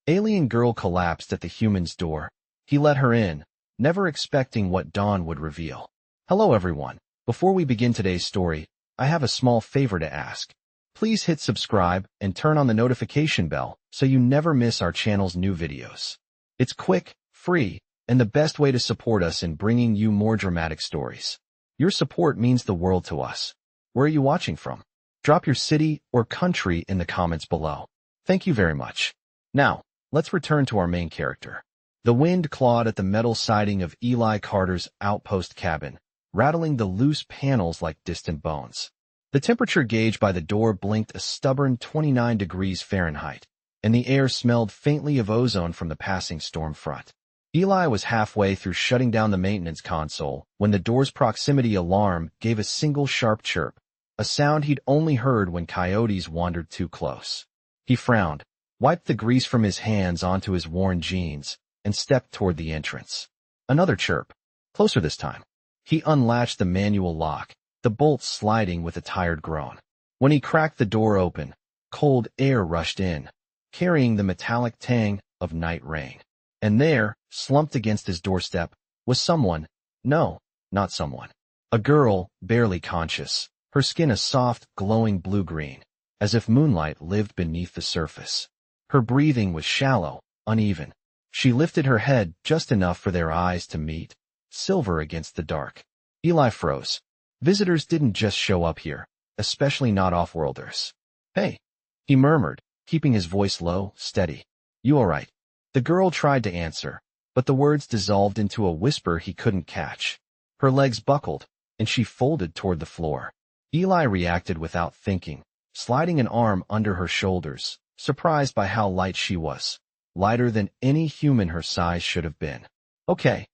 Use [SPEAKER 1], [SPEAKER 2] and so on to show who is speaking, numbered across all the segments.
[SPEAKER 1] Alien girl collapsed at the human's door. He let her in, never expecting what dawn would reveal. Hello everyone. Before we begin today's story, I have a small favor to ask. Please hit subscribe and turn on the notification bell so you never miss our channel's new videos. It's quick, free, and the best way to support us in bringing you more dramatic stories. Your support means the world to us. Where are you watching from? Drop your city or country in the comments below. Thank you very much. Now, let's return to our main character. The wind clawed at the metal siding of Eli Carter's outpost cabin, rattling the loose panels like distant bones. The temperature gauge by the door blinked a stubborn 29 degrees Fahrenheit, and the air smelled faintly of ozone from the passing storm front. Eli was halfway through shutting down the maintenance console when the door's proximity alarm gave a single sharp chirp, a sound he'd only heard when coyotes wandered too close. He frowned, wiped the grease from his hands onto his worn jeans, and stepped toward the entrance. Another chirp, closer this time. He unlatched the manual lock, the bolts sliding with a tired groan. When he cracked the door open, cold air rushed in, carrying the metallic tang of night rain. And there, slumped against his doorstep, was someone. No, not someone. A girl, barely conscious, her skin a soft, glowing blue-green, as if moonlight lived beneath the surface. Her breathing was shallow, uneven. She lifted her head just enough for their eyes to meet, silver against the dark. Eli froze. Visitors didn't just show up here, especially not off-worlders. Hey, he murmured, keeping his voice low, steady. You all right? The girl tried to answer, but the words dissolved into a whisper he couldn't catch. Her legs buckled, and she folded toward the floor. Eli reacted without thinking, sliding an arm under her shoulders, surprised by how light she was, lighter than any human her size should have been. Okay,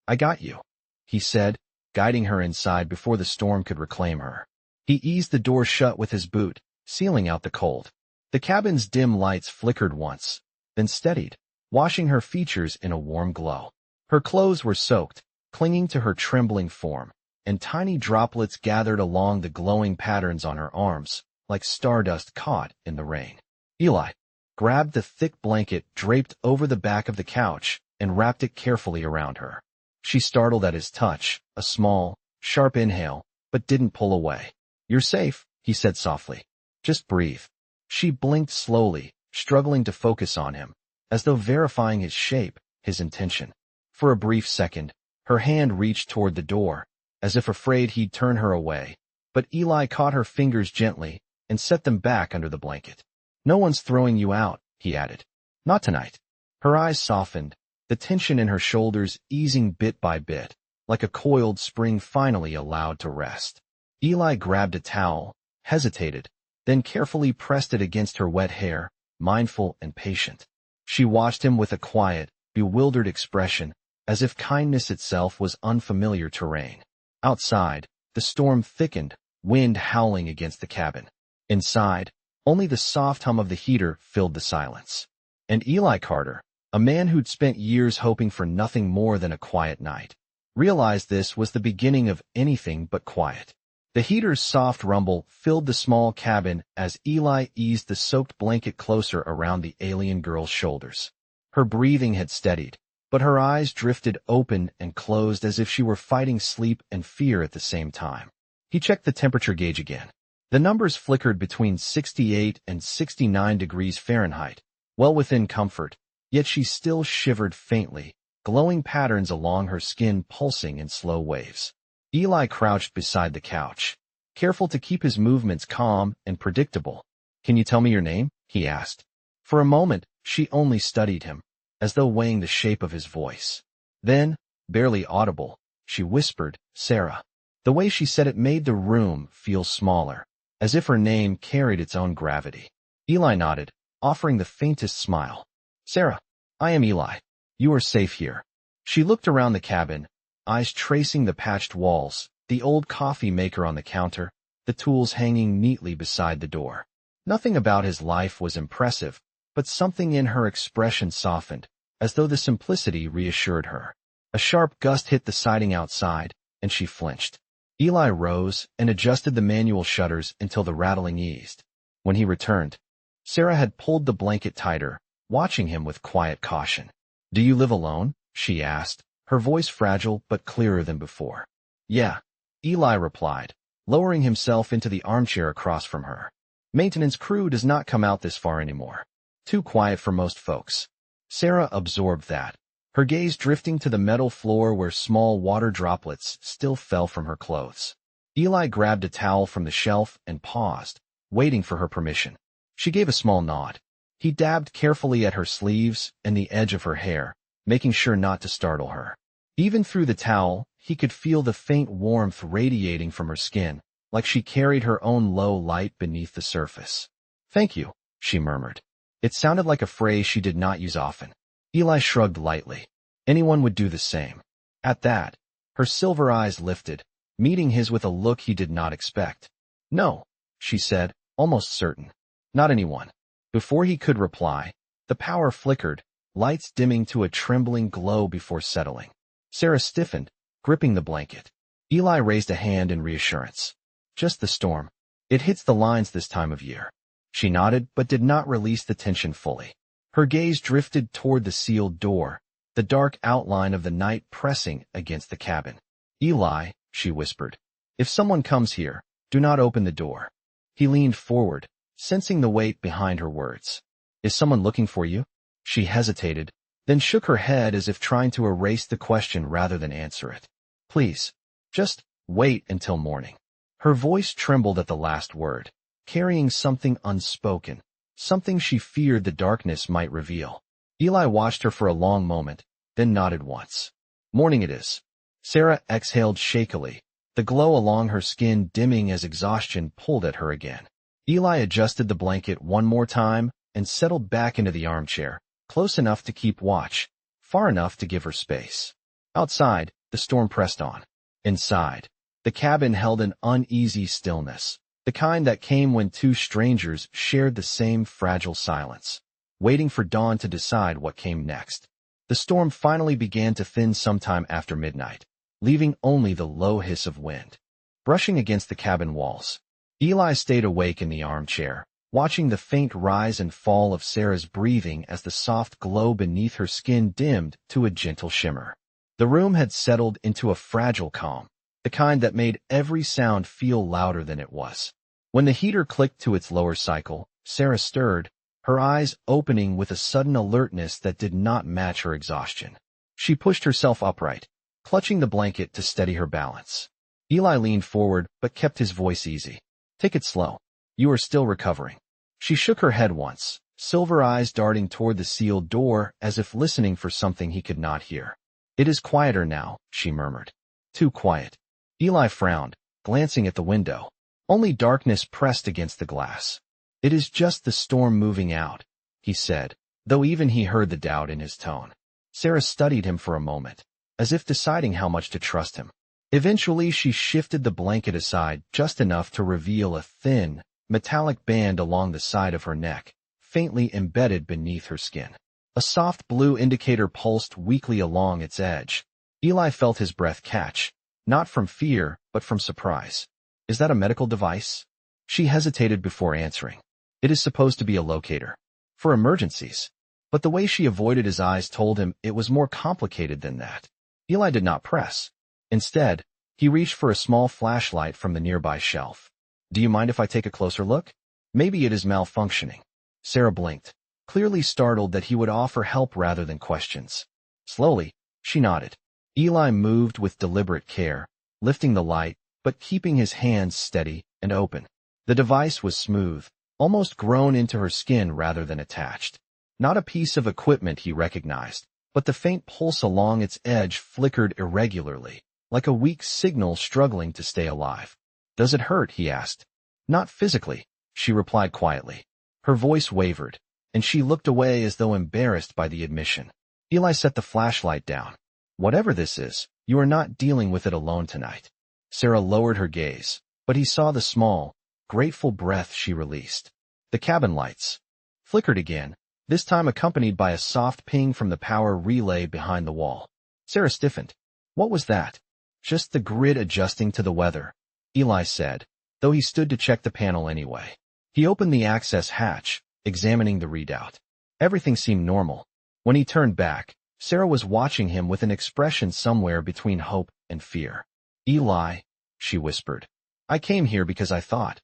[SPEAKER 1] I got you, he said, guiding her inside before the storm could reclaim her. He eased the door shut with his boot, sealing out the cold. The cabin's dim lights flickered once, then steadied, washing her features in a warm glow. Her clothes were soaked, clinging to her trembling form, and tiny droplets gathered along the glowing patterns on her arms, like stardust caught in the rain. Eli grabbed the thick blanket draped over the back of the couch and wrapped it carefully around her. She startled at his touch, a small, sharp inhale, but didn't pull away. You're safe, he said softly. Just breathe. She blinked slowly, struggling to focus on him, as though verifying his shape, his intention. For a brief second, her hand reached toward the door, as if afraid he'd turn her away, but Eli caught her fingers gently and set them back under the blanket. No one's throwing you out, he added. Not tonight. Her eyes softened, the tension in her shoulders easing bit by bit, like a coiled spring finally allowed to rest. Eli grabbed a towel, hesitated, then carefully pressed it against her wet hair, mindful and patient. She watched him with a quiet, bewildered expression, as if kindness itself was unfamiliar terrain. Outside, the storm thickened, wind howling against the cabin. Inside, only the soft hum of the heater filled the silence. And Eli Carter, a man who'd spent years hoping for nothing more than a quiet night, realized this was the beginning of anything but quiet. The heater's soft rumble filled the small cabin as Eli eased the soaked blanket closer around the alien girl's shoulders. Her breathing had steadied, but her eyes drifted open and closed as if she were fighting sleep and fear at the same time. He checked the temperature gauge again. The numbers flickered between 68 and 69 degrees Fahrenheit, well within comfort, yet she still shivered faintly, glowing patterns along her skin pulsing in slow waves. Eli crouched beside the couch, careful to keep his movements calm and predictable. Can you tell me your name? He asked. For a moment, she only studied him, as though weighing the shape of his voice. Then, barely audible, she whispered, Sarah. The way she said it made the room feel smaller, as if her name carried its own gravity. Eli nodded, offering the faintest smile. Sarah, I am Eli. You are safe here. She looked around the cabin, eyes tracing the patched walls, the old coffee maker on the counter, the tools hanging neatly beside the door. Nothing about his life was impressive, but something in her expression softened, as though the simplicity reassured her. A sharp gust hit the siding outside, and she flinched. Eli rose and adjusted the manual shutters until the rattling eased. When he returned, Sarah had pulled the blanket tighter, watching him with quiet caution. "Do you live alone?" she asked, her voice fragile but clearer than before. "Yeah," Eli replied, lowering himself into the armchair across from her. "Maintenance crew does not come out this far anymore. Too quiet for most folks." Sarah absorbed that, her gaze drifting to the metal floor where small water droplets still fell from her clothes. Eli grabbed a towel from the shelf and paused, waiting for her permission. She gave a small nod. He dabbed carefully at her sleeves and the edge of her hair, making sure not to startle her. Even through the towel, he could feel the faint warmth radiating from her skin, like she carried her own low light beneath the surface. "Thank you," she murmured. It sounded like a phrase she did not use often. Eli shrugged lightly. Anyone would do the same. At that, her silver eyes lifted, meeting his with a look he did not expect. "No," she said, almost certain. "Not anyone." Before he could reply, the power flickered, lights dimming to a trembling glow before settling. Sarah stiffened, gripping the blanket. Eli raised a hand in reassurance. "Just the storm. It hits the lines this time of year." She nodded but did not release the tension fully. Her gaze drifted toward the sealed door, the dark outline of the night pressing against the cabin. "Eli," she whispered, "if someone comes here, do not open the door." He leaned forward, sensing the weight behind her words. "Is someone looking for you?" She hesitated, then shook her head as if trying to erase the question rather than answer it. "Please, just wait until morning." Her voice trembled at the last word, carrying something unspoken, something she feared the darkness might reveal. Eli watched her for a long moment, then nodded once. "Morning it is." Sarah exhaled shakily, the glow along her skin dimming as exhaustion pulled at her again. Eli adjusted the blanket one more time and settled back into the armchair, close enough to keep watch, far enough to give her space. Outside, the storm pressed on. Inside, the cabin held an uneasy stillness, the kind that came when two strangers shared the same fragile silence, waiting for dawn to decide what came next. The storm finally began to thin sometime after midnight, leaving only the low hiss of wind brushing against the cabin walls. Eli stayed awake in the armchair, watching the faint rise and fall of Sarah's breathing as the soft glow beneath her skin dimmed to a gentle shimmer. The room had settled into a fragile calm, the kind that made every sound feel louder than it was. When the heater clicked to its lower cycle, Sarah stirred, her eyes opening with a sudden alertness that did not match her exhaustion. She pushed herself upright, clutching the blanket to steady her balance. Eli leaned forward but kept his voice easy. "Take it slow. You are still recovering." She shook her head once, silver eyes darting toward the sealed door as if listening for something he could not hear. "It is quieter now," she murmured. "Too quiet." Eli frowned, glancing at the window. Only darkness pressed against the glass. "It is just the storm moving out," he said, though even he heard the doubt in his tone. Sarah studied him for a moment, as if deciding how much to trust him. Eventually she shifted the blanket aside just enough to reveal a thin, metallic band along the side of her neck, faintly embedded beneath her skin. A soft blue indicator pulsed weakly along its edge. Eli felt his breath catch, not from fear, but from surprise. "Is that a medical device?" She hesitated before answering. "It is supposed to be a locator. For emergencies." But the way she avoided his eyes told him it was more complicated than that. Eli did not press. Instead, he reached for a small flashlight from the nearby shelf. "Do you mind if I take a closer look? Maybe it is malfunctioning." Sarah blinked, clearly startled that he would offer help rather than questions. Slowly, she nodded. Eli moved with deliberate care, lifting the light, but keeping his hands steady and open. The device was smooth, almost grown into her skin rather than attached. Not a piece of equipment he recognized, but the faint pulse along its edge flickered irregularly, like a weak signal struggling to stay alive. "Does it hurt?" he asked. "Not physically," she replied quietly. Her voice wavered, and she looked away as though embarrassed by the admission. Eli set the flashlight down. "Whatever this is, you are not dealing with it alone tonight." Sarah lowered her gaze, but he saw the small, grateful breath she released. The cabin lights flickered again, this time accompanied by a soft ping from the power relay behind the wall. Sarah stiffened. "What was that?" "Just the grid adjusting to the weather," Eli said, though he stood to check the panel anyway. He opened the access hatch, examining the readout. Everything seemed normal. When he turned back, Sarah was watching him with an expression somewhere between hope and fear. "Eli," she whispered. "I came here because I thought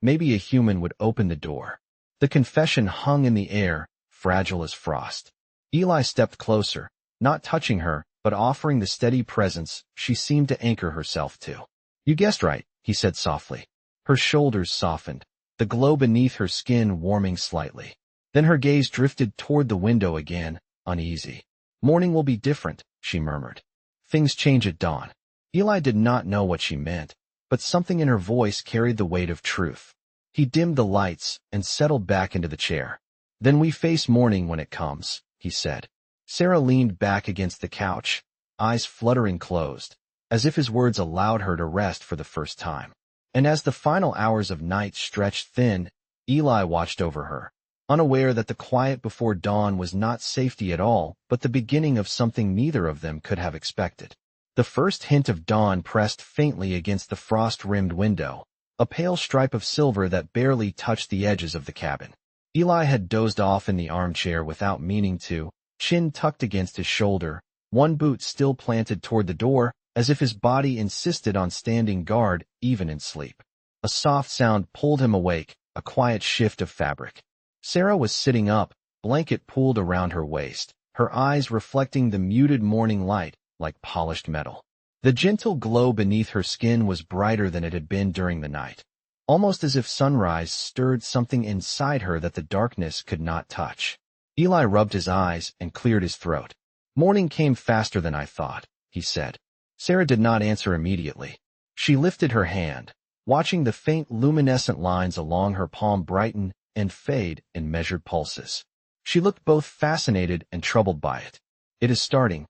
[SPEAKER 1] maybe a human would open the door." The confession hung in the air, fragile as frost. Eli stepped closer, not touching her, but offering the steady presence she seemed to anchor herself to. "You guessed right," he said softly. Her shoulders softened, the glow beneath her skin warming slightly. Then her gaze drifted toward the window again, uneasy. "Morning will be different," she murmured. "Things change at dawn." Eli did not know what she meant, but something in her voice carried the weight of truth. He dimmed the lights and settled back into the chair. "Then we face morning when it comes," he said. Sarah leaned back against the couch, eyes fluttering closed, as if his words allowed her to rest for the first time. And as the final hours of night stretched thin, Eli watched over her, unaware that the quiet before dawn was not safety at all, but the beginning of something neither of them could have expected. The first hint of dawn pressed faintly against the frost-rimmed window, a pale stripe of silver that barely touched the edges of the cabin. Eli had dozed off in the armchair without meaning to, chin tucked against his shoulder, one boot still planted toward the door, as if his body insisted on standing guard even in sleep. A soft sound pulled him awake, a quiet shift of fabric. Sarah was sitting up, blanket pulled around her waist, her eyes reflecting the muted morning light like polished metal. The gentle glow beneath her skin was brighter than it had been during the night, almost as if sunrise stirred something inside her that the darkness could not touch. Eli rubbed his eyes and cleared his throat. "Morning came faster than I thought," he said. Sarah did not answer immediately. She lifted her hand, watching the faint luminescent lines along her palm brighten and fade in measured pulses. She looked both fascinated and troubled by it. "It is starting,"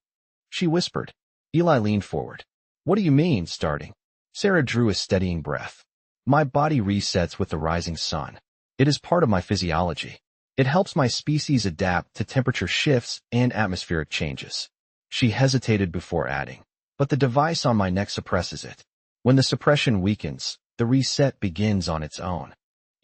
[SPEAKER 1] she whispered. Eli leaned forward. "What do you mean, starting?" Sarah drew a steadying breath. "My body resets with the rising sun. It is part of my physiology. It helps my species adapt to temperature shifts and atmospheric changes." She hesitated before adding, "But the device on my neck suppresses it. When the suppression weakens, the reset begins on its own."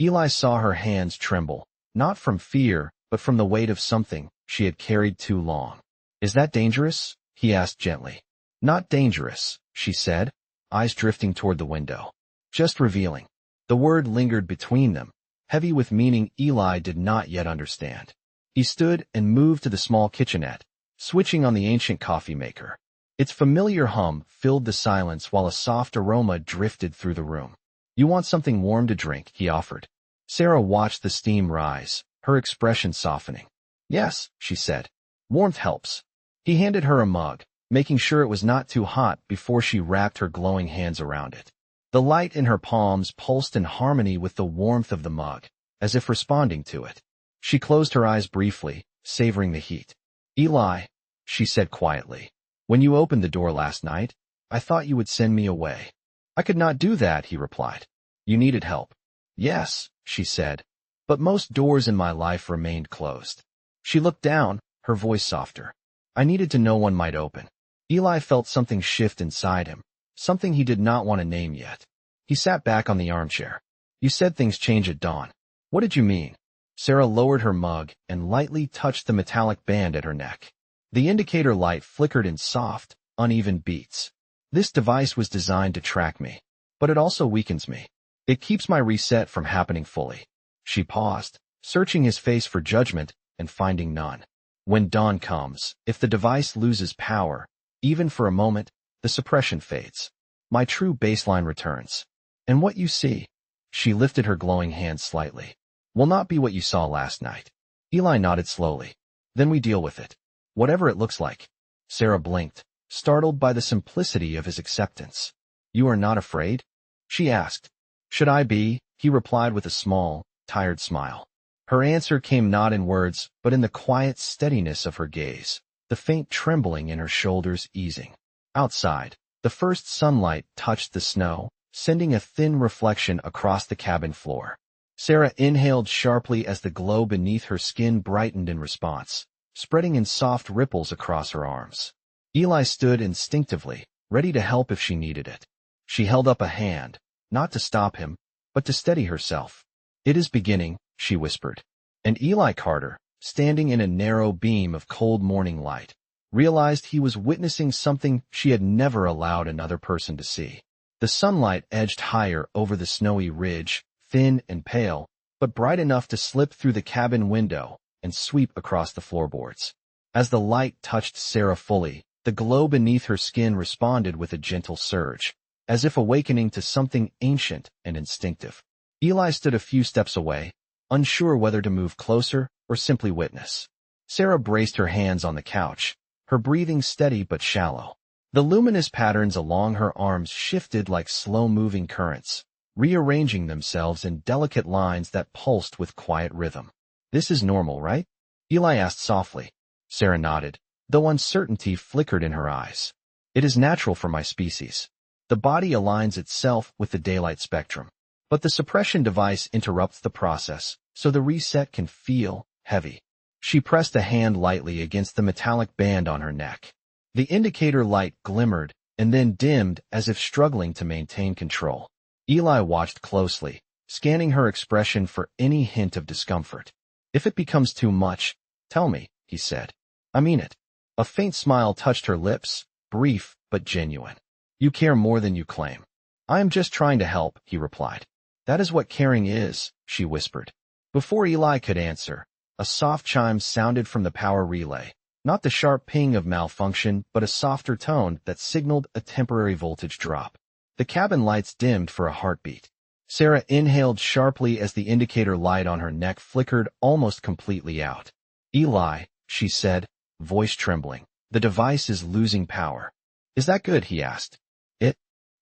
[SPEAKER 1] Eli saw her hands tremble, not from fear, but from the weight of something she had carried too long. "Is that dangerous?" he asked gently. "Not dangerous," she said, eyes drifting toward the window. "Just revealing." The word lingered between them, heavy with meaning Eli did not yet understand. He stood and moved to the small kitchenette, switching on the ancient coffee maker. Its familiar hum filled the silence while a soft aroma drifted through the room. "You want something warm to drink?" he offered. Sarah watched the steam rise, her expression softening. "Yes," she said. "Warmth helps." He handed her a mug, making sure it was not too hot before she wrapped her glowing hands around it. The light in her palms pulsed in harmony with the warmth of the mug, as if responding to it. She closed her eyes briefly, savoring the heat. "Eli," she said quietly, "when you opened the door last night, I thought you would send me away." "I could not do that," he replied. "You needed help." "Yes," she said, "but most doors in my life remained closed." She looked down, her voice softer. "I needed to know one might open." Eli felt something shift inside him, something he did not want to name yet. He sat back on the armchair. "You said things change at dawn. What did you mean?" Sarah lowered her mug and lightly touched the metallic band at her neck. The indicator light flickered in soft, uneven beats. "This device was designed to track me, but it also weakens me. It keeps my reset from happening fully." She paused, searching his face for judgment and finding none. "When dawn comes, if the device loses power, even for a moment, the suppression fades. My true baseline returns. And what you see," she lifted her glowing hand slightly, "will not be what you saw last night." Eli nodded slowly. "Then we deal with it. Whatever it looks like." Sarah blinked, startled by the simplicity of his acceptance. "You are not afraid?" she asked. "Should I be?" he replied with a small, tired smile. Her answer came not in words, but in the quiet steadiness of her gaze, the faint trembling in her shoulders easing. Outside, the first sunlight touched the snow, sending a thin reflection across the cabin floor. Sarah inhaled sharply as the glow beneath her skin brightened in response, spreading in soft ripples across her arms. Eli stood instinctively, ready to help if she needed it. She held up a hand, not to stop him, but to steady herself. "It is beginning," she whispered. And Eli Carter, standing in a narrow beam of cold morning light, realized he was witnessing something she had never allowed another person to see. The sunlight edged higher over the snowy ridge, thin and pale, but bright enough to slip through the cabin window and sweep across the floorboards. As the light touched Sarah fully, the glow beneath her skin responded with a gentle surge, as if awakening to something ancient and instinctive. Eli stood a few steps away, unsure whether to move closer or simply witness. Sarah braced her hands on the couch, her breathing steady but shallow. The luminous patterns along her arms shifted like slow-moving currents, rearranging themselves in delicate lines that pulsed with quiet rhythm. "This is normal, right?" Eli asked softly. Sarah nodded, though uncertainty flickered in her eyes. "It is natural for my species. The body aligns itself with the daylight spectrum. But the suppression device interrupts the process, so the reset can feel heavy." She pressed a hand lightly against the metallic band on her neck. The indicator light glimmered and then dimmed as if struggling to maintain control. Eli watched closely, scanning her expression for any hint of discomfort. "If it becomes too much, tell me," he said. "I mean it." A faint smile touched her lips, brief but genuine. "You care more than you claim." "I am just trying to help," he replied. "That is what caring is," she whispered. Before Eli could answer, a soft chime sounded from the power relay. Not the sharp ping of malfunction, but a softer tone that signaled a temporary voltage drop. The cabin lights dimmed for a heartbeat. Sarah inhaled sharply as the indicator light on her neck flickered almost completely out. "Eli," she said, voice trembling, "the device is losing power." "Is that good?" he asked. "It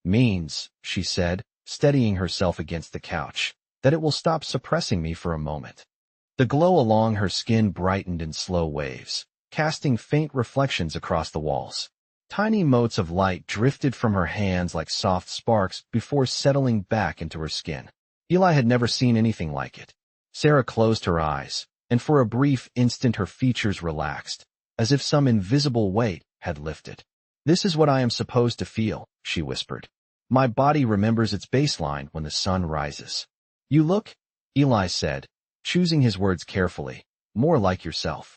[SPEAKER 1] means," she said, steadying herself against the couch, "that it will stop suppressing me for a moment." The glow along her skin brightened in slow waves, casting faint reflections across the walls. Tiny motes of light drifted from her hands like soft sparks before settling back into her skin. Eli had never seen anything like it. Sarah closed her eyes, and for a brief instant her features relaxed, as if some invisible weight had lifted. "This is what I am supposed to feel," she whispered. "My body remembers its baseline when the sun rises." "You look," Eli said, choosing his words carefully, "more like yourself."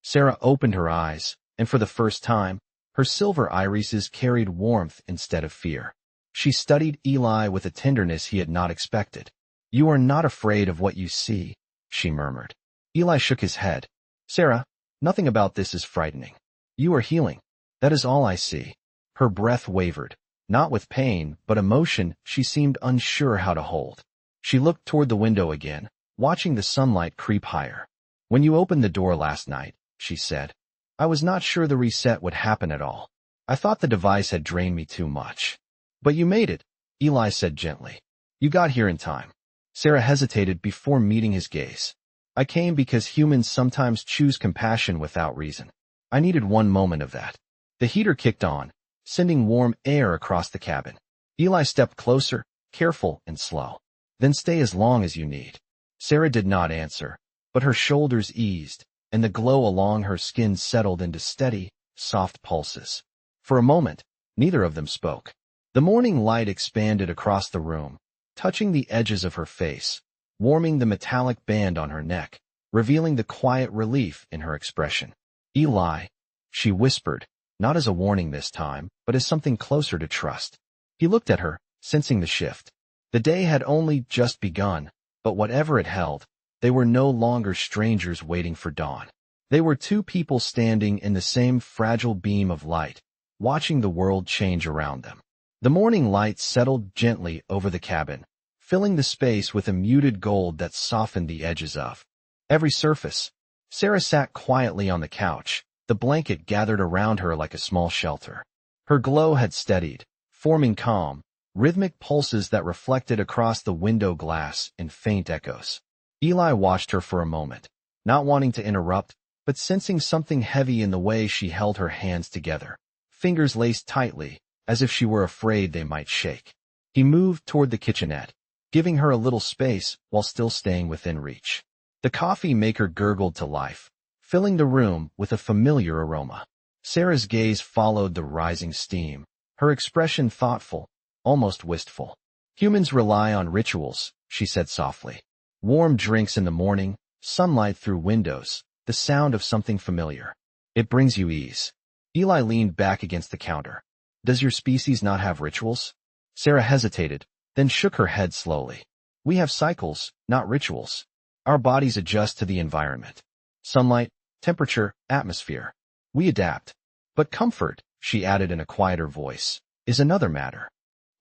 [SPEAKER 1] Sarah opened her eyes, and for the first time, her silver irises carried warmth instead of fear. She studied Eli with a tenderness he had not expected. "You are not afraid of what you see," she murmured. Eli shook his head. "Sarah, nothing about this is frightening. You are healing. That is all I see." Her breath wavered. Not with pain, but emotion she seemed unsure how to hold. She looked toward the window again, watching the sunlight creep higher. "When you opened the door last night," she said, "I was not sure the reset would happen at all. I thought the device had drained me too much." "But you made it," Eli said gently. "You got here in time." Sarah hesitated before meeting his gaze. "I came because humans sometimes choose compassion without reason. I needed one moment of that." The heater kicked on, sending warm air across the cabin. Eli stepped closer, careful and slow. "Then stay as long as you need." Sarah did not answer, but her shoulders eased, and the glow along her skin settled into steady, soft pulses. For a moment, neither of them spoke. The morning light expanded across the room, touching the edges of her face, warming the metallic band on her neck, revealing the quiet relief in her expression. "Eli," she whispered, not as a warning this time, but as something closer to trust. He looked at her, sensing the shift. The day had only just begun, but whatever it held, they were no longer strangers waiting for dawn. They were two people standing in the same fragile beam of light, watching the world change around them. The morning light settled gently over the cabin, filling the space with a muted gold that softened the edges of every surface. Sarah sat quietly on the couch, the blanket gathered around her like a small shelter. Her glow had steadied, forming calm, rhythmic pulses that reflected across the window glass in faint echoes. Eli watched her for a moment, not wanting to interrupt, but sensing something heavy in the way she held her hands together, fingers laced tightly, as if she were afraid they might shake. He moved toward the kitchenette, giving her a little space while still staying within reach. The coffee maker gurgled to life, filling the room with a familiar aroma. Sarah's gaze followed the rising steam, her expression thoughtful, almost wistful. "Humans rely on rituals," she said softly. "Warm drinks in the morning, sunlight through windows, the sound of something familiar. It brings you ease. Eli leaned back against the counter. Does your species not have rituals? Sarah hesitated, then shook her head slowly. We have cycles, not rituals. Our bodies adjust to the environment. Sunlight, temperature, atmosphere. We adapt. But comfort, she added in a quieter voice, is another matter.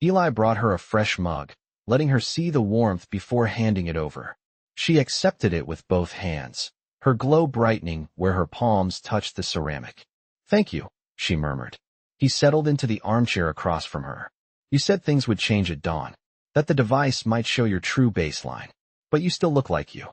[SPEAKER 1] Eli brought her a fresh mug, letting her see the warmth before handing it over. She accepted it with both hands, her glow brightening where her palms touched the ceramic. Thank you, she murmured. He settled into the armchair across from her. You said things would change at dawn, that the device might show your true baseline. But you still look like you.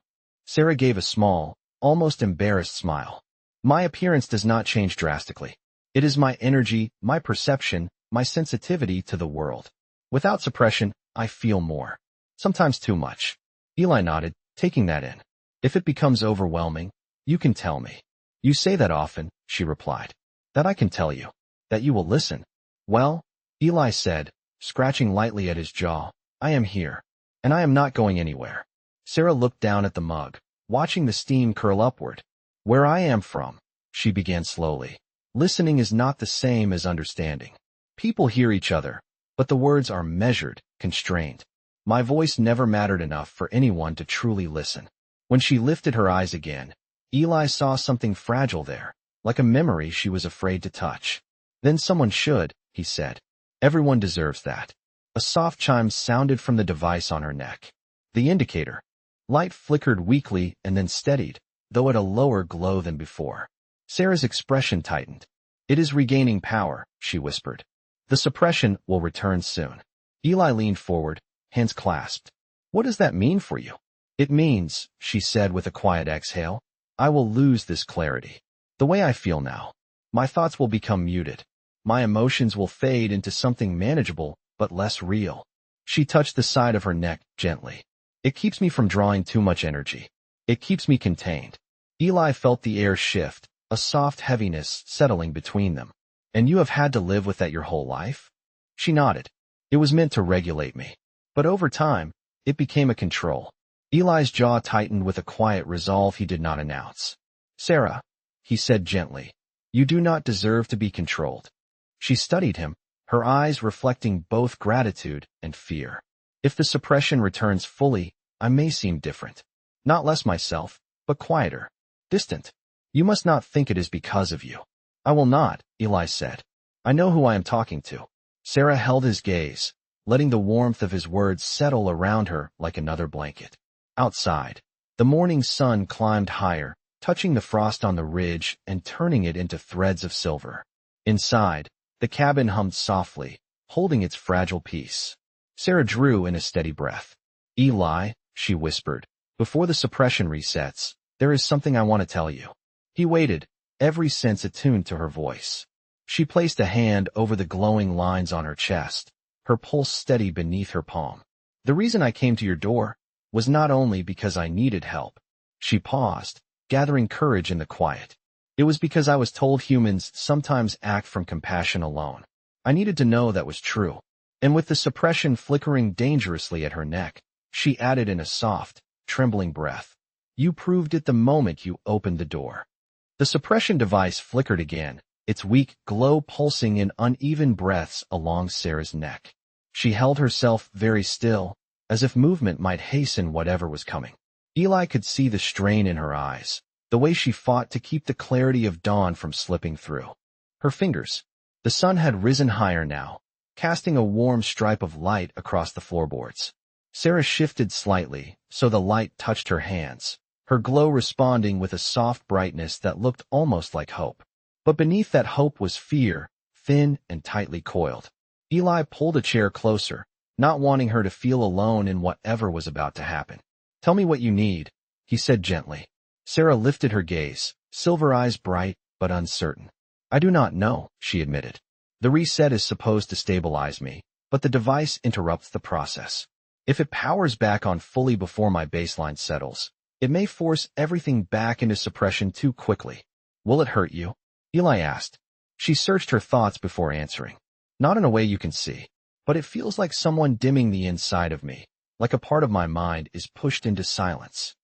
[SPEAKER 1] Sarah gave a small, almost embarrassed smile. My appearance does not change drastically. It is my energy, my perception, my sensitivity to the world. Without suppression, I feel more. Sometimes too much. Eli nodded, taking that in. If it becomes overwhelming, you can tell me. You say that often, she replied. That I can tell you. That you will listen. Well, Eli said, scratching lightly at his jaw, I am here. And I am not going anywhere. Sarah looked down at the mug, watching the steam curl upward. Where I am from, she began slowly. Listening is not the same as understanding. People hear each other, but the words are measured, constrained. My voice never mattered enough for anyone to truly listen. When she lifted her eyes again, Eli saw something fragile there, like a memory she was afraid to touch. Then someone should, he said. Everyone deserves that. A soft chime sounded from the device on her neck. The indicator. Light flickered weakly and then steadied, though at a lower glow than before. Sarah's expression tightened. It is regaining power, she whispered. The suppression will return soon. Eli leaned forward, hands clasped. What does that mean for you? It means, she said with a quiet exhale, I will lose this clarity. The way I feel now. My thoughts will become muted. My emotions will fade into something manageable, but less real. She touched the side of her neck gently. It keeps me from drawing too much energy. It keeps me contained. Eli felt the air shift, a soft heaviness settling between them. And you have had to live with that your whole life? She nodded. It was meant to regulate me. But over time, it became a control. Eli's jaw tightened with a quiet resolve he did not announce. Sarah, he said gently, you do not deserve to be controlled. She studied him, her eyes reflecting both gratitude and fear. If the suppression returns fully, I may seem different. Not less myself, but quieter, distant. You must not think it is because of you. I will not, Eli said. I know who I am talking to. Sarah held his gaze, letting the warmth of his words settle around her like another blanket. Outside, the morning sun climbed higher, touching the frost on the ridge and turning it into threads of silver. Inside, the cabin hummed softly, holding its fragile peace. Sarah drew in a steady breath. Eli, she whispered, before the suppression resets, there is something I want to tell you. He waited, every sense attuned to her voice. She placed a hand over the glowing lines on her chest, her pulse steady beneath her palm. The reason I came to your door was not only because I needed help. She paused, gathering courage in the quiet. It was because I was told humans sometimes act from compassion alone. I needed to know that was true. And with the suppression flickering dangerously at her neck, she added in a soft, trembling breath, you proved it the moment you opened the door. The suppression device flickered again, its weak glow pulsing in uneven breaths along Sarah's neck. She held herself very still, as if movement might hasten whatever was coming. Eli could see the strain in her eyes, the way she fought to keep the clarity of dawn from slipping through. Her fingers. The sun had risen higher now, casting a warm stripe of light across the floorboards. Sarah shifted slightly, so the light touched her hands, her glow responding with a soft brightness that looked almost like hope. But beneath that hope was fear, thin and tightly coiled. Eli pulled a chair closer, not wanting her to feel alone in whatever was about to happen. Tell me what you need, he said gently. Sarah lifted her gaze, silver eyes bright but uncertain. I do not know, she admitted. The reset is supposed to stabilize me, but the device interrupts the process. If it powers back on fully before my baseline settles, it may force everything back into suppression too quickly. Will it hurt you? Eli asked. She searched her thoughts before answering. Not in a way you can see, but it feels like someone dimming the inside of me, like a part of my mind is pushed into silence.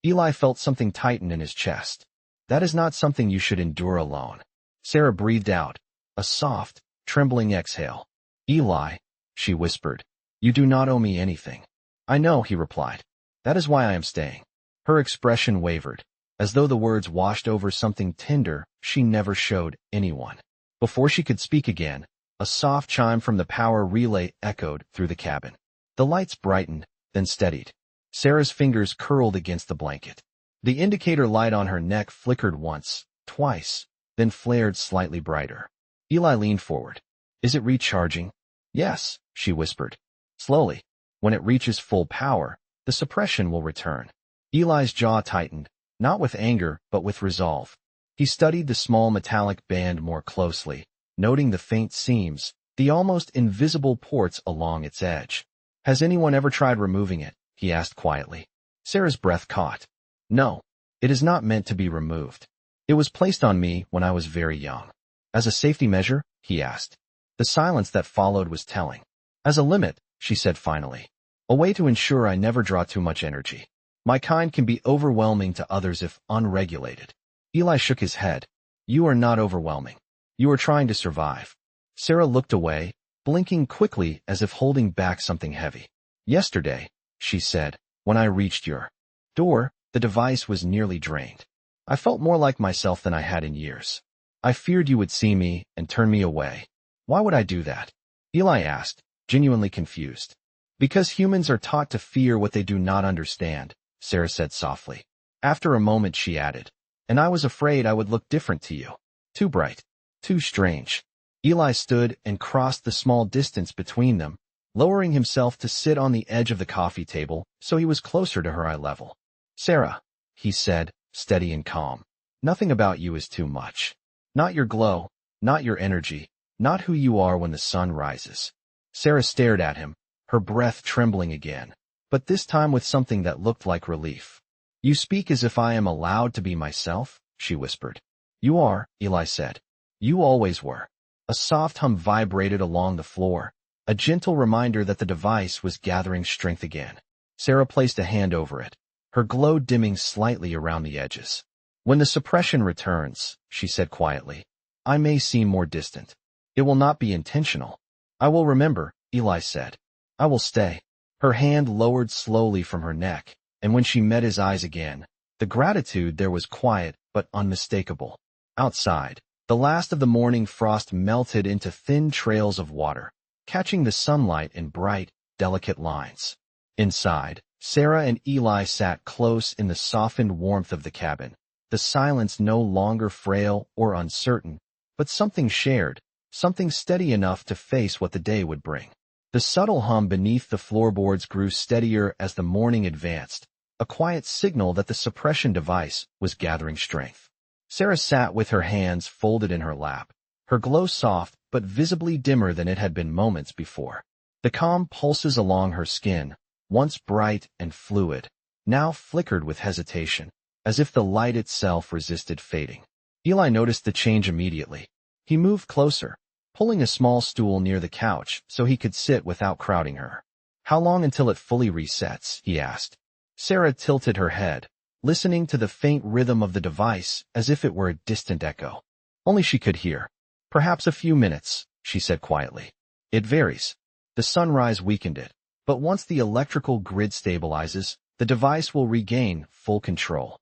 [SPEAKER 1] Eli felt something tighten in his chest. That is not something you should endure alone. Sarah breathed out, a soft, trembling exhale. Eli, she whispered, you do not owe me anything. I know, he replied. That is why I am staying. Her expression wavered, as though the words washed over something tender she never showed anyone. Before she could speak again, a soft chime from the power relay echoed through the cabin. The lights brightened, then steadied. Sarah's fingers curled against the blanket. The indicator light on her neck flickered once, twice, then flared slightly brighter. Eli leaned forward. Is it recharging? Yes, she whispered. Slowly. When it reaches full power, the suppression will return. Eli's jaw tightened, not with anger, but with resolve. He studied the small metallic band more closely, noting the faint seams, the almost invisible ports along its edge. Has anyone ever tried removing it? He asked quietly. Sarah's breath caught. No, it is not meant to be removed. It was placed on me when I was very young. As a safety measure? He asked. The silence that followed was telling. As a limit, she said finally. A way to ensure I never draw too much energy. My kind can be overwhelming to others if unregulated. Eli shook his head. You are not overwhelming. You are trying to survive. Sarah looked away, blinking quickly as if holding back something heavy. Yesterday, she said, when I reached your door, the device was nearly drained. I felt more like myself than I had in years. I feared you would see me and turn me away. Why would I do that? Eli asked, genuinely confused. Because humans are taught to fear what they do not understand, Sarah said softly. After a moment she added, and I was afraid I would look different to you. Too bright. Too strange. Eli stood and crossed the small distance between them, lowering himself to sit on the edge of the coffee table so he was closer to her eye level. Sarah, he said, steady and calm. Nothing about you is too much. Not your glow, not your energy, not who you are when the sun rises. Sarah stared at him, her breath trembling again, but this time with something that looked like relief. You speak as if I am allowed to be myself, she whispered. You are, Eli said. You always were. A soft hum vibrated along the floor, a gentle reminder that the device was gathering strength again. Sarah placed a hand over it, her glow dimming slightly around the edges. When the suppression returns, she said quietly, I may seem more distant. It will not be intentional. I will remember, Eli said. I will stay. Her hand lowered slowly from her neck, and when she met his eyes again, the gratitude there was quiet but unmistakable. Outside, the last of the morning frost melted into thin trails of water, catching the sunlight in bright, delicate lines. Inside, Sarah and Eli sat close in the softened warmth of the cabin, the silence no longer frail or uncertain, but something shared, something steady enough to face what the day would bring. The subtle hum beneath the floorboards grew steadier as the morning advanced, a quiet signal that the suppression device was gathering strength. Sarah sat with her hands folded in her lap, her glow soft but visibly dimmer than it had been moments before. The calm pulses along her skin, once bright and fluid, now flickered with hesitation, as if the light itself resisted fading. Eli noticed the change immediately. He moved closer, pulling a small stool near the couch so he could sit without crowding her. How long until it fully resets? He asked. Sarah tilted her head, listening to the faint rhythm of the device as if it were a distant echo. Only she could hear. Perhaps a few minutes, she said quietly. It varies. The sunrise weakened it, but once the electrical grid stabilizes, the device will regain full control.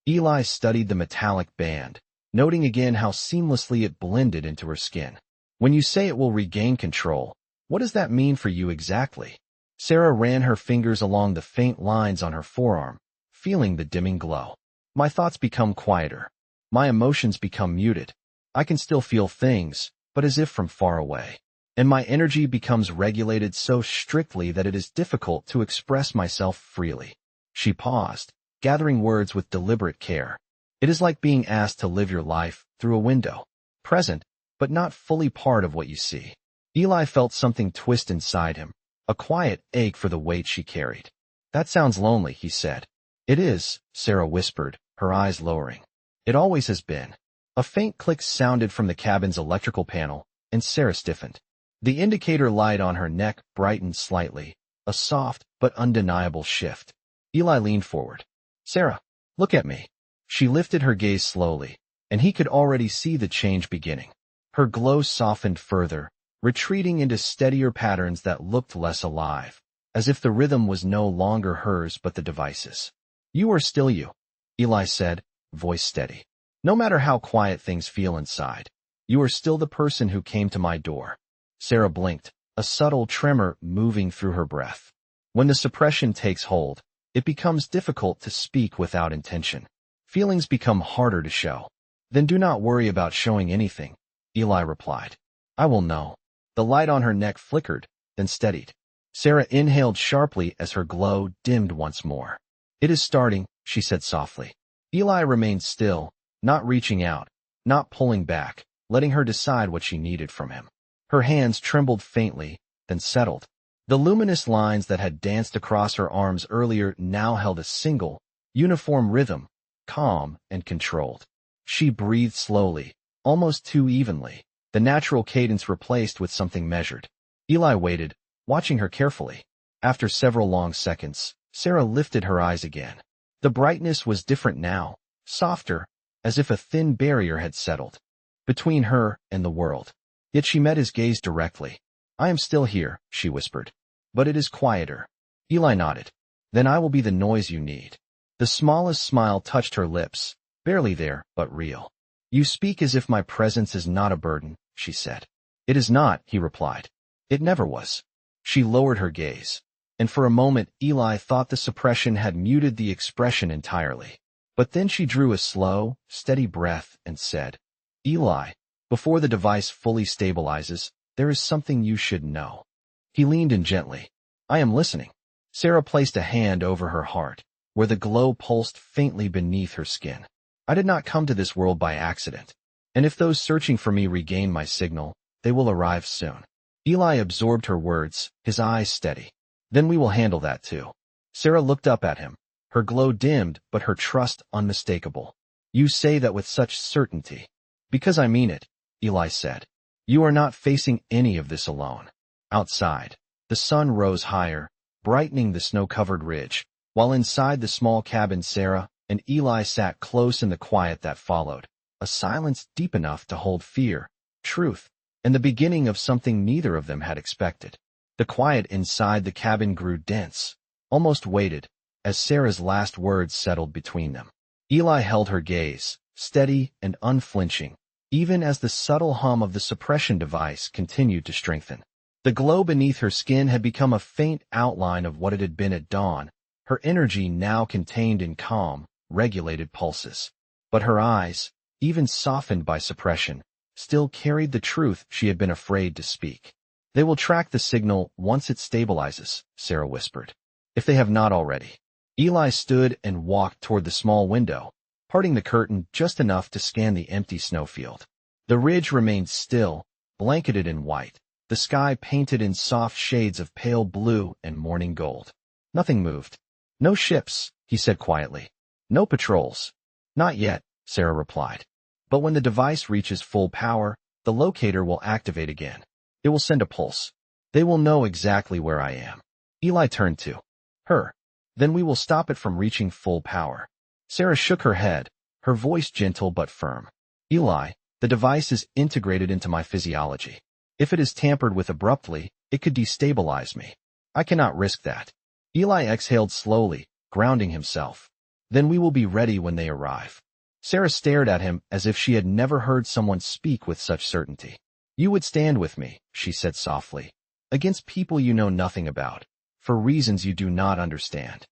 [SPEAKER 1] Eli studied the metallic band, noting again how seamlessly it blended into her skin. When you say it will regain control, what does that mean for you exactly? Sarah ran her fingers along the faint lines on her forearm, feeling the dimming glow. My thoughts become quieter. My emotions become muted. I can still feel things, but as if from far away. And my energy becomes regulated so strictly that it is difficult to express myself freely. She paused, gathering words with deliberate care. It is like being asked to live your life through a window, present, but not fully part of what you see. Eli felt something twist inside him, a quiet ache for the weight she carried. That sounds lonely, he said. It is, Sarah whispered, her eyes lowering. It always has been. A faint click sounded from the cabin's electrical panel, and Sarah stiffened. The indicator light on her neck brightened slightly, a soft but undeniable shift. Eli leaned forward. Sarah, look at me. She lifted her gaze slowly, and he could already see the change beginning. Her glow softened further, retreating into steadier patterns that looked less alive, as if the rhythm was no longer hers but the device's. "You are still you," Eli said, voice steady. "No matter how quiet things feel inside, you are still the person who came to my door." Sarah blinked, a subtle tremor moving through her breath. When the suppression takes hold, it becomes difficult to speak without intention. Feelings become harder to show. "Then do not worry about showing anything," Eli replied. "I will know." The light on her neck flickered, then steadied. Sarah inhaled sharply as her glow dimmed once more. "It is starting," she said softly. Eli remained still, not reaching out, not pulling back, letting her decide what she needed from him. Her hands trembled faintly, then settled. The luminous lines that had danced across her arms earlier now held a single, uniform rhythm, calm and controlled. She breathed slowly, almost too evenly, the natural cadence replaced with something measured. Eli waited, watching her carefully. After several long seconds, Sarah lifted her eyes again. The brightness was different now, softer, as if a thin barrier had settled between her and the world. Yet she met his gaze directly. "I am still here," she whispered. "But it is quieter." Eli nodded. "Then I will be the noise you need." The smallest smile touched her lips, barely there, but real. "You speak as if my presence is not a burden," she said. "It is not," he replied. "It never was." She lowered her gaze, and for a moment Eli thought the suppression had muted the expression entirely. But then she drew a slow, steady breath and said, "Eli, before the device fully stabilizes, there is something you should know." He leaned in gently. "I am listening." Sarah placed a hand over her heart, where the glow pulsed faintly beneath her skin. "I did not come to this world by accident, and if those searching for me regain my signal, they will arrive soon." Eli absorbed her words, his eyes steady. "Then we will handle that too." Sarah looked up at him, her glow dimmed but her trust unmistakable. "You say that with such certainty." "Because I mean it," Eli said. "You are not facing any of this alone." Outside, the sun rose higher, brightening the snow-covered ridge, while inside the small cabin Sarah and Eli sat close in the quiet that followed, a silence deep enough to hold fear, truth, and the beginning of something neither of them had expected. The quiet inside the cabin grew dense, almost weighted, as Sarah's last words settled between them. Eli held her gaze, steady and unflinching, even as the subtle hum of the suppression device continued to strengthen. The glow beneath her skin had become a faint outline of what it had been at dawn, her energy now contained in calm, regulated pulses. But her eyes, even softened by suppression, still carried the truth she had been afraid to speak. "They will track the signal once it stabilizes," Sarah whispered. "If they have not already." Eli stood and walked toward the small window, parting the curtain just enough to scan the empty snowfield. The ridge remained still, blanketed in white, the sky painted in soft shades of pale blue and morning gold. Nothing moved. "No ships," he said quietly. "No patrols." "Not yet," Sarah replied. "But when the device reaches full power, the locator will activate again. It will send a pulse. They will know exactly where I am." Eli turned to her. "Then we will stop it from reaching full power." Sarah shook her head, her voice gentle but firm. "Eli, the device is integrated into my physiology. If it is tampered with abruptly, it could destabilize me. I cannot risk that." Eli exhaled slowly, grounding himself. "Then we will be ready when they arrive." Sarah stared at him as if she had never heard someone speak with such certainty. "You would stand with me," she said softly, "against people you know nothing about, for reasons you do not understand."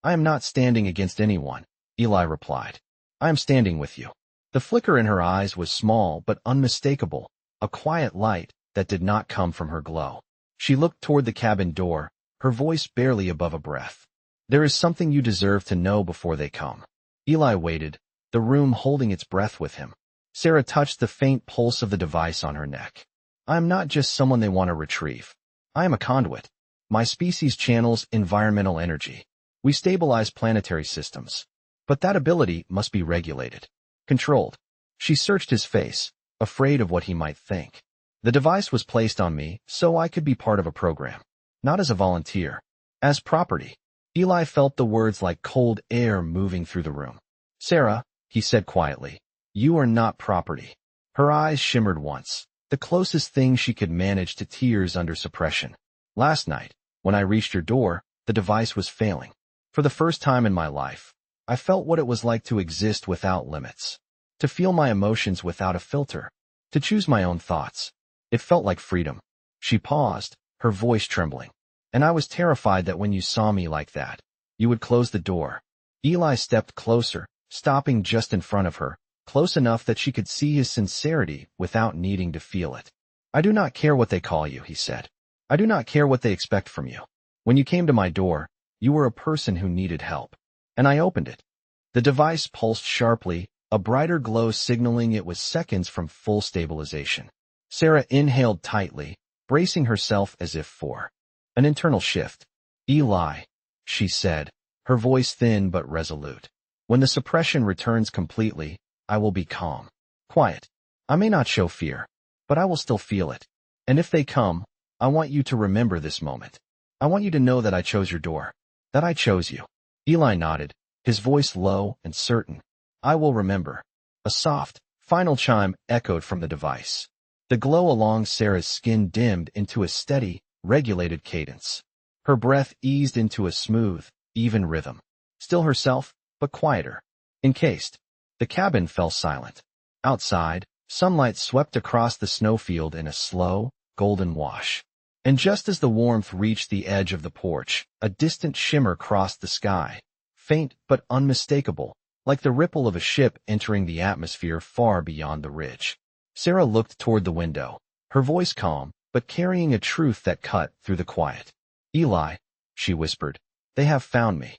[SPEAKER 1] "I am not standing against anyone," Eli replied. "I am standing with you." The flicker in her eyes was small but unmistakable, a quiet light that did not come from her glow. She looked toward the cabin door, her voice barely above a breath. "There is something you deserve to know before they come." Eli waited, the room holding its breath with him. Sarah touched the faint pulse of the device on her neck. "I am not just someone they want to retrieve. I am a conduit. My species channels environmental energy. We stabilize planetary systems. But that ability must be regulated, controlled." She searched his face, afraid of what he might think. "The device was placed on me so I could be part of a program. Not as a volunteer. As property." Eli felt the words like cold air moving through the room. "Sarah, he said quietly. You are not property. Her eyes shimmered once, the closest thing she could manage to tears under suppression. Last night, when I reached your door, the device was failing. For the first time in my life, I felt what it was like to exist without limits, to feel my emotions without a filter, to choose my own thoughts. It felt like freedom. She paused, her voice trembling. And I was terrified that when you saw me like that, you would close the door. Eli stepped closer, stopping just in front of her, close enough that she could see his sincerity without needing to feel it. I do not care what they call you, he said. I do not care what they expect from you. When you came to my door, you were a person who needed help. And I opened it. The device pulsed sharply, a brighter glow signaling it was seconds from full stabilization. Sarah inhaled tightly, bracing herself as if for an internal shift. Eli, she said, her voice thin but resolute. When the suppression returns completely, I will be calm, quiet. I may not show fear, but I will still feel it. And if they come, I want you to remember this moment. I want you to know that I chose your door, that I chose you. Eli nodded, his voice low and certain. I will remember. A soft, final chime echoed from the device. The glow along Sarah's skin dimmed into a steady, regulated cadence. Her breath eased into a smooth, even rhythm. Still herself, but quieter. Encased. The cabin fell silent. Outside, sunlight swept across the snowfield in a slow, golden wash. And just as the warmth reached the edge of the porch, a distant shimmer crossed the sky, faint but unmistakable, like the ripple of a ship entering the atmosphere far beyond the ridge. Sarah looked toward the window, her voice calm, but carrying a truth that cut through the quiet. Eli, she whispered, they have found me.